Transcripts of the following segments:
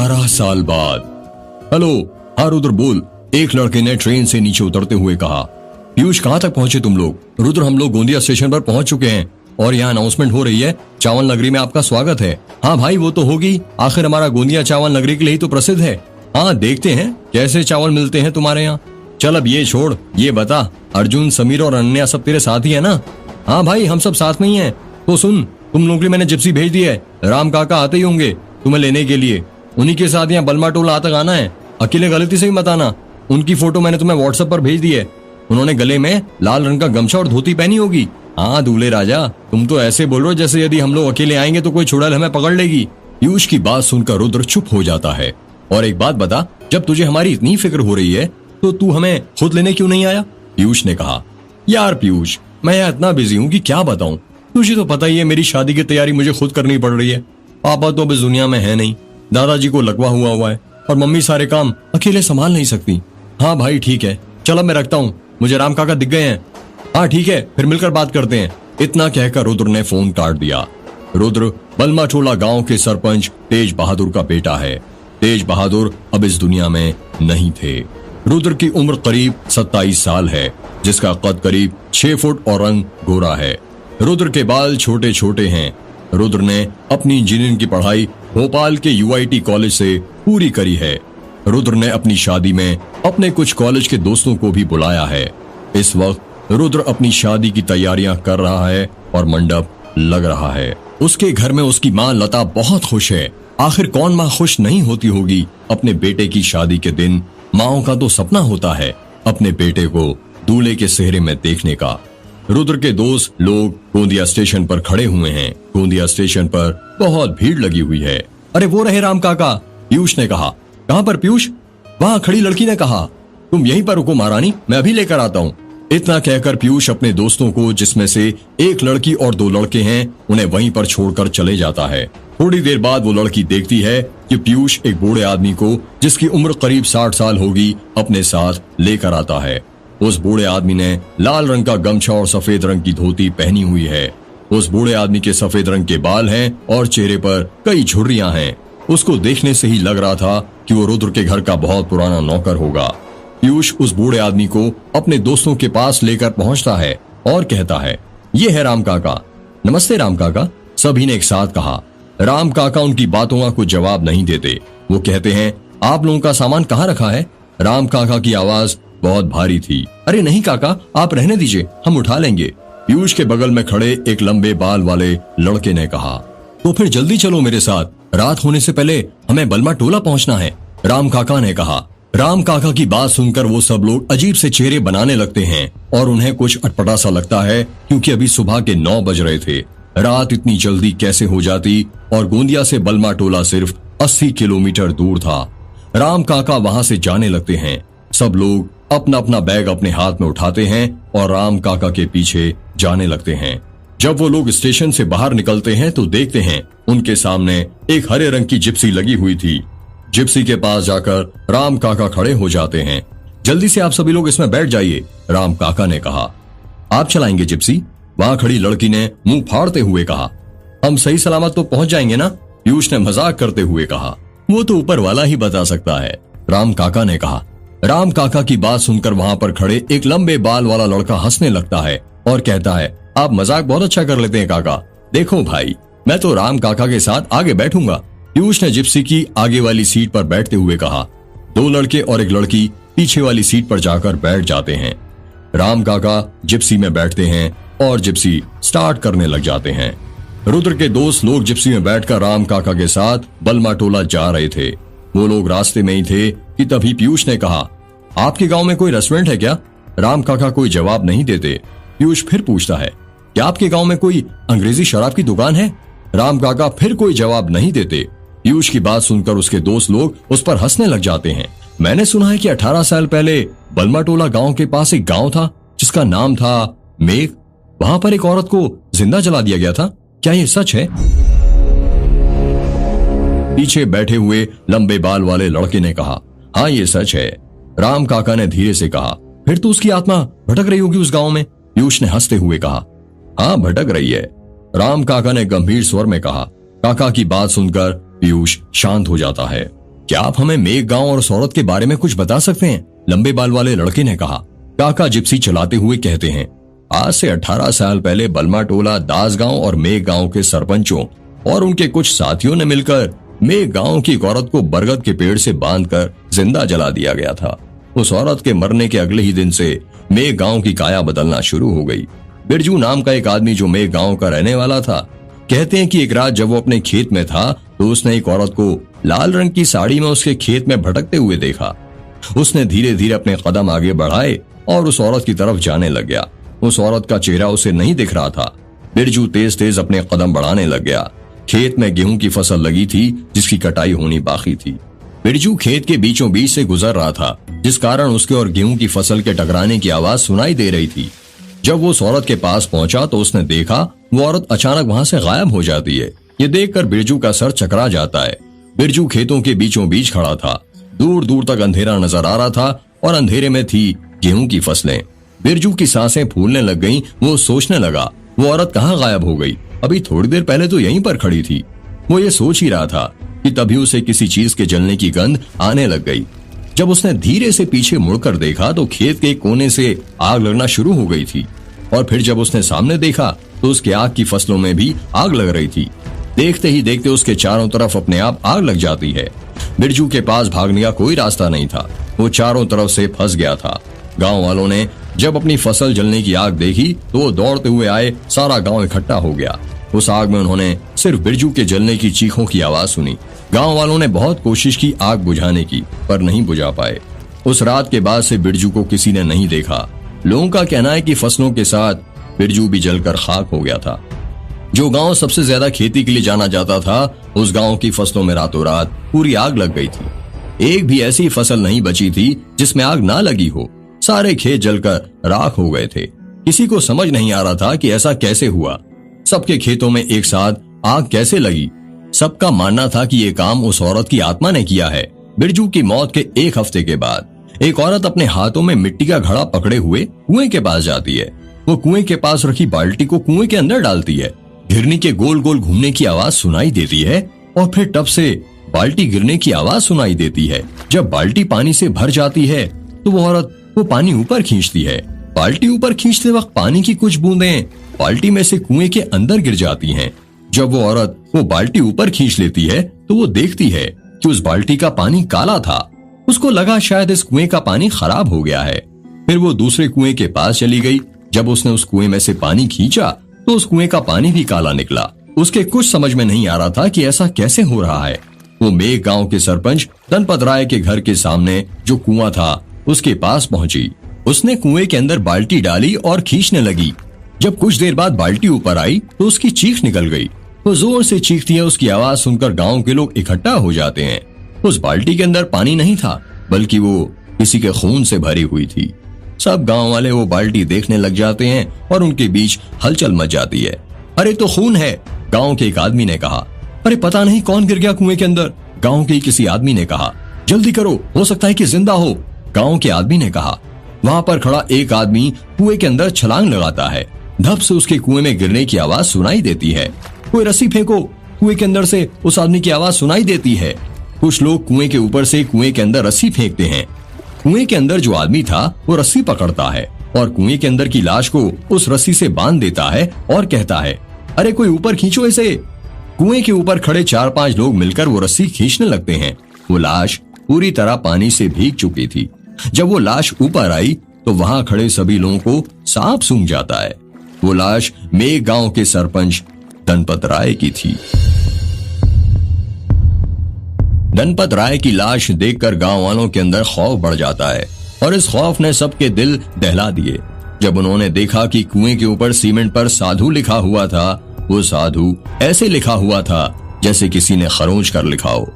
18 साल बाद। हेलो। हाँ रुद्र बोल, एक लड़के ने ट्रेन से नीचे उतरते हुए कहा। पीयूष कहाँ तक पहुंचे तुम लोग? रुद्र हम लोग गोंदिया स्टेशन पर पहुंच चुके हैं और यहाँ अनाउंसमेंट हो रही है, चावल नगरी में आपका स्वागत है। हाँ भाई वो तो होगी, आखिर हमारा गोंदिया चावल नगरी के लिए ही तो प्रसिद्ध है। हाँ देखते हैं कैसे चावल मिलते हैं तुम्हारे यहाँ। चल अब ये छोड़, ये बता अर्जुन, समीर और अनन्या सब तेरे साथ ही है ना? हाँ भाई हम सब साथ में ही हैं। तो सुन, तुम लोगों के लिए मैंने जिप्सी भेज दी है, राम काका आते ही होंगे तुम्हें लेने के लिए। उन्हीं के साथ यहाँ बलमा टोला तक आना है, अकेले गलती से ही मत आना। उनकी फोटो मैंने तुम्हें व्हाट्सएप पर भेज दी है, उन्होंने गले में लाल रंग का गमछा और धोती पहनी होगी। हाँ दूल्हे राजा, तुम तो ऐसे बोल रहे हो जैसे यदि हम लोग अकेले आएंगे तो कोई चुड़ैल हमें पकड़ लेगी। पीयूष की बात सुनकर रुद्र चुप हो जाता है। और एक बात बता, जब तुझे हमारी इतनी फिक्र हो रही है तो तू हमें खुद लेने क्यों नहीं आया? पीयूष ने कहा। यार पीयूष, मैं यहाँ इतना बिजी हूँ कि क्या बताऊं। तुझे तो पता ही है मेरी शादी की तैयारी मुझे खुद करनी पड़ रही है। पापा तो अब इस दुनिया में है नहीं, दादाजी को लकवा हुआ है और मम्मी सारे काम अकेले संभाल नहीं सकती। हाँ भाई ठीक है, चलो मैं रखता हूँ, मुझे राम काका दिख गए हैं। हाँ ठीक है, फिर मिलकर बात करते हैं। इतना कहकर रुद्र ने फोन काट दिया। रुद्र बलमा टोला गांव के सरपंच तेज बहादुर का बेटा है। तेज बहादुर अब इस दुनिया में नहीं थे। रुद्र की उम्र करीब 27 साल है, जिसका कद करीब 6 फुट और रंग गोरा है। रुद्र के बाल छोटे छोटे हैं। रुद्र ने अपनी इंजीनियरिंग की पढ़ाई भोपाल के यूआईटी कॉलेज से पूरी करी है। रुद्र ने अपनी शादी में अपने कुछ कॉलेज के दोस्तों को भी बुलाया है। इस वक्त रुद्र अपनी शादी की तैयारियां कर रहा है और मंडप लग रहा है। उसके घर में उसकी माँ लता बहुत खुश है। आखिर कौन माँ खुश नहीं होती होगी अपने बेटे की शादी के दिन। माँओं का तो सपना होता है अपने बेटे को दूल्हे के सेहरे में देखने का। रुद्र के दोस्त लोग गोंदिया स्टेशन पर खड़े हुए हैं। गोंदिया स्टेशन पर बहुत भीड़ लगी हुई है। अरे वो रहे राम काका, पीयूष ने कहा। कहाँ पर पीयूष? वहाँ खड़ी लड़की ने कहा। तुम यहीं पर रुको महारानी, मैं अभी लेकर आता हूँ। इतना कहकर पीयूष अपने दोस्तों को, जिसमें से एक लड़की और 2 लड़के हैं, उन्हें वहीं पर छोड़कर चले जाता है। थोड़ी देर बाद वो लड़की देखती है कि पीयूष एक बूढ़े आदमी को, जिसकी उम्र करीब 60 साल होगी, अपने साथ लेकर आता है। उस बूढ़े आदमी ने लाल रंग का गमछा और सफेद रंग की धोती पहनी हुई है। उस बूढ़े आदमी के सफेद रंग के बाल हैं और चेहरे पर कई झुर्रियां हैं। उसको देखने से ही लग रहा था कि वो रुद्र के घर का बहुत पुराना नौकर होगा। पीयूष उस बूढ़े आदमी को अपने दोस्तों के पास लेकर पहुंचता है और कहता है, ये है राम काका। नमस्ते राम काका, सभी ने एक साथ कहा। राम काका उनकी बातों का कुछ जवाब नहीं देते। वो कहते हैं, आप लोगों का सामान कहाँ रखा है? राम काका की आवाज बहुत भारी थी। अरे नहीं काका, आप रहने दीजिए, हम उठा लेंगे। पीयूष के बगल में खड़े एक लंबे बाल वाले लड़के ने कहा। तो फिर जल्दी चलो मेरे साथ, रात होने से पहले हमें बलमा टोला पहुंचना है, राम काका ने कहा। राम काका की बात सुनकर वो सब लोग अजीब से चेहरे बनाने लगते हैं और उन्हें कुछ अटपटा सा लगता है, क्योंकि अभी सुबह के 9 बज रहे थे। रात इतनी जल्दी कैसे हो जाती, और गोंदिया से बलमा टोला सिर्फ 80 किलोमीटर दूर था। राम काका वहां से जाने लगते हैं। सब लोग अपना अपना बैग अपने हाथ में उठाते हैं और राम काका के पीछे जाने लगते हैं। जब वो लोग स्टेशन से बाहर निकलते हैं तो देखते हैं उनके सामने एक हरे रंग की जिप्सी लगी हुई थी। जिप्सी के पास जाकर राम काका खड़े हो जाते हैं। जल्दी से आप सभी लोग इसमें बैठ जाइए, राम काका ने कहा। आप चलाएंगे जिप्सी? वहां खड़ी लड़की ने मुंह फाड़ते हुए कहा। हम सही सलामत तो पहुंच जाएंगे ना? पीयूष ने मजाक करते हुए कहा। वो तो ऊपर वाला ही बता सकता है, राम काका ने कहा। राम काका की बात सुनकर वहां पर खड़े एक लंबे बाल वाला लड़का हंसने लगता है और कहता है, आप मजाक बहुत अच्छा कर लेते हैं काका। देखो भाई, मैं तो राम काका के साथ आगे बैठूंगा। पीयूष ने जिप्सी की आगे वाली सीट पर बैठते हुए कहा। 2 लड़के और एक लड़की पीछे वाली सीट पर जाकर बैठ जाते हैं। राम काका जिप्सी में बैठते हैं और जिप्सी स्टार्ट करने लग जाते हैं। रुद्र के दोस्त लोग जिप्सी में बैठकर राम काका के साथ बलमा टोला जा रहे थे। वो लोग रास्ते में ही थे कि तभी पीयूष ने कहा, आपके गांव में कोई रेस्टोरेंट है क्या? राम काका कोई जवाब नहीं देते। पीयूष फिर पूछता है, क्या आपके गांव में कोई अंग्रेजी शराब की दुकान है? राम काका फिर कोई जवाब नहीं देते। पीयूष की बात सुनकर उसके दोस्त लोग उस पर हंसने लग जाते हैं। मैंने सुना है कि 18 साल पहले बलमा टोला गांव के पास एक गांव था जिसका नाम था मेघ। वहां पर एक औरत को जिंदा जला दिया गया था, क्या ये सच है? पीछे बैठे हुए लंबे बाल वाले लड़के ने कहा, हाँ ये सच है। राम काका ने धीरे से कहा, फिर तो उसकी आत्मा भटक रही होगी उस गांव में। पीयूष ने हंसते हुए कहा, हाँ भटक रही है। राम काका ने गंभीर स्वर में कहा। काका की बात सुनकर पीयूष शांत हो जाता है। क्या आप हमें मेघ गांव और उस औरत के बारे में कुछ बता सकते हैं? लंबे बाल वाले लड़के ने कहा। काका जिप्सी चलाते हुए कहते हैं, आज से 18 साल पहले बलमा टोला, दास गांव और मेघ गांव के सरपंचों और उनके कुछ साथियों ने मिलकर मेघ गांव की एक औरत को बरगद के पेड़ से बांधकर जिंदा जला दिया गया था। उस औरत के मरने के अगले ही दिन से मेघ गांव की काया बदलना शुरू हो गई। बिरजू नाम का एक आदमी जो मेघ गांव का रहने वाला था, कहते हैं कि एक रात जब वो अपने खेत में था तो उसने एक औरत को लाल रंग की साड़ी में उसके खेत में भटकते हुए देखा। उसने धीरे धीरे अपने कदम आगे बढ़ाए और उस औरत की तरफ जाने लग गया। उस औरत का चेहरा उसे नहीं दिख रहा था। बिरजू तेज तेज अपने कदम बढ़ाने लग गया। खेत में गेहूं की फसल लगी थी जिसकी कटाई होनी बाकी थी। बिरजू खेत के बीचों बीच से गुजर रहा था, जिस कारण उसके और गेहूं की फसल के टकराने की आवाज सुनाई दे रही थी। जब वो उस औरत के पास पहुंचा तो उसने देखा वो औरत अचानक वहां से गायब हो जाती है। ये देखकर बिरजू का सर चकरा जाता है। बिरजू खेतों के बीचों बीच खड़ा था। दूर दूर तक अंधेरा नजर आ रहा था और अंधेरे में थी गेहूं की फसलें। बिरजू की सांसें फूलने लग गईं। वो सोचने लगा, वो औरत कहाँ गायब हो गई? अभी थोड़ी देर पहले तो यहीं पर खड़ी थी। वो ये सोच ही रहा था कि तभी उसे किसी चीज के जलने की गंध आने लग गई। जब उसने धीरे से पीछे मुड़कर देखा तो खेत के कोने से आग लगना शुरू हो गई थी। और फिर जब उसने सामने देखा तो उसके आग की फसलों में भी आग लग रही थी। देखते ही देखते उसके चारों तरफ अपने आप आग लग जाती है। बिरजू के पास भागने का कोई रास्ता नहीं था। वो चारों तरफ से फंस गया था। गांव वालों ने जब अपनी फसल जलने की आग देखी तो वो दौड़ते हुए आए। सारा गांव इकट्ठा हो गया। उस आग में उन्होंने सिर्फ बिरजू के जलने की चीखों की आवाज सुनी। गांव वालों ने बहुत कोशिश की आग बुझाने की, पर नहीं बुझा पाए। उस रात के बाद से बिरजू को किसी ने नहीं देखा। लोगों का कहना है कि फसलों के साथ बिरजू भी जलकर खाक हो गया था। जो गांव सबसे ज्यादा खेती के लिए जाना जाता था, उस गांव की फसलों में रातों रात पूरी आग लग गई थी। एक भी ऐसी फसल नहीं बची थी जिसमें आग ना लगी हो। सारे खेत जलकर राख हो गए थे। किसी को समझ नहीं आ रहा था कि ऐसा कैसे हुआ। सबके खेतों में एक साथ आग कैसे लगी? सबका मानना था कि ये काम उस औरत की आत्मा ने किया है। बिरजू की मौत के एक हफ्ते के बाद एक औरत अपने हाथों में मिट्टी का घड़ा पकड़े हुए कुएं के पास जाती है। वो कुएं के पास रखी बाल्टी को कुएं के अंदर डालती है। घिरनी के गोल गोल घूमने की आवाज सुनाई देती है और फिर टब से बाल्टी गिरने की आवाज सुनाई देती है। जब बाल्टी पानी से भर जाती है तो वो औरत वो पानी ऊपर खींचती है। बाल्टी ऊपर खींचते वक्त पानी की कुछ बूंदें बाल्टी में से कुएं के अंदर गिर जाती हैं। जब वो औरत वो बाल्टी ऊपर खींच लेती है तो वो देखती है कि उस बाल्टी का पानी काला था। उसको लगा शायद इस कुएं का पानी खराब हो गया है। फिर वो दूसरे कुएं के पास चली गई। जब उसने उस कुएं में से पानी खींचा तो उस कुएं का पानी भी काला निकला। उसके कुछ समझ में नहीं आ रहा था कि ऐसा कैसे हो रहा है। वो मेघ गांव के सरपंच धनपत राय के घर के सामने जो कुआं था उसके पास पहुंची। उसने कुएं के अंदर बाल्टी डाली और खींचने लगी। जब कुछ देर बाद बाल्टी ऊपर आई तो उसकी चीख निकल गई। वो जोर से चीखती है। उसकी आवाज सुनकर गांव के लोग इकट्ठा हो जाते हैं। उस बाल्टी के अंदर पानी नहीं था, बल्कि वो किसी के खून से भरी हुई थी। सब गांव वाले वो बाल्टी देखने लग जाते हैं और उनके बीच हलचल मच जाती है। अरे तो खून है, गांव के एक आदमी ने कहा। अरे पता नहीं कौन गिर गया कुएं के अंदर, गांव के किसी आदमी ने कहा। जल्दी करो, हो सकता है कि जिंदा हो, गांव के आदमी ने कहा। वहां पर खड़ा एक आदमी कुएं के अंदर छलांग लगाता है। धप से उसके कुएं में गिरने की आवाज सुनाई देती है। कोई रस्सी फेंको, कुएं के अंदर से उस आदमी की आवाज सुनाई देती है। कुछ लोग कुएं के ऊपर से कुएं के अंदर रस्सी फेंकते हैं। कुएं के अंदर जो आदमी था वो रस्सी पकड़ता है और कुएं के अंदर की लाश को उस रस्सी से बांध देता है और कहता है, अरे कोई ऊपर खींचो इसे। कुएं के ऊपर खड़े 4-5 लोग मिलकर वो रस्सी खींचने लगते हैं। वो लाश पूरी तरह पानी से भीग चुकी थी। जब वो लाश ऊपर आई तो वहां खड़े सभी लोगों को सांप सूंघ जाता है। वो लाश मेघ गांव के सरपंच धनपत राय की थी। धनपत राय की लाश देखकर गांव वालों के अंदर खौफ बढ़ जाता है और इस खौफ ने सबके दिल दहला दिए। जब उन्होंने देखा कि कुएं के ऊपर सीमेंट पर साधु लिखा हुआ था, वो साधु ऐसे लिखा हुआ था जैसे किसी ने खरोंच कर लिखा हो।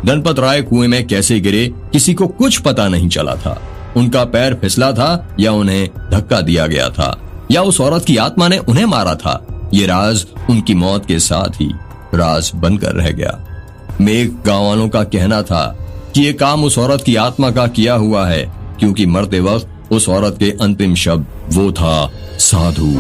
धनपत राय कुएं में कैसे गिरे किसी को कुछ पता नहीं चला था। उनका पैर फिसला था या उन्हें धक्का दिया गया था या उस औरत की आत्मा ने उन्हें मारा था। ये राज उनकी मौत के साथ ही राज बनकर रह गया। मेघ गांव वालों का कहना था कि ये काम उस औरत की आत्मा का किया हुआ है, क्योंकि मरते वक्त उस औरत के अंतिम शब्द वो था साधु।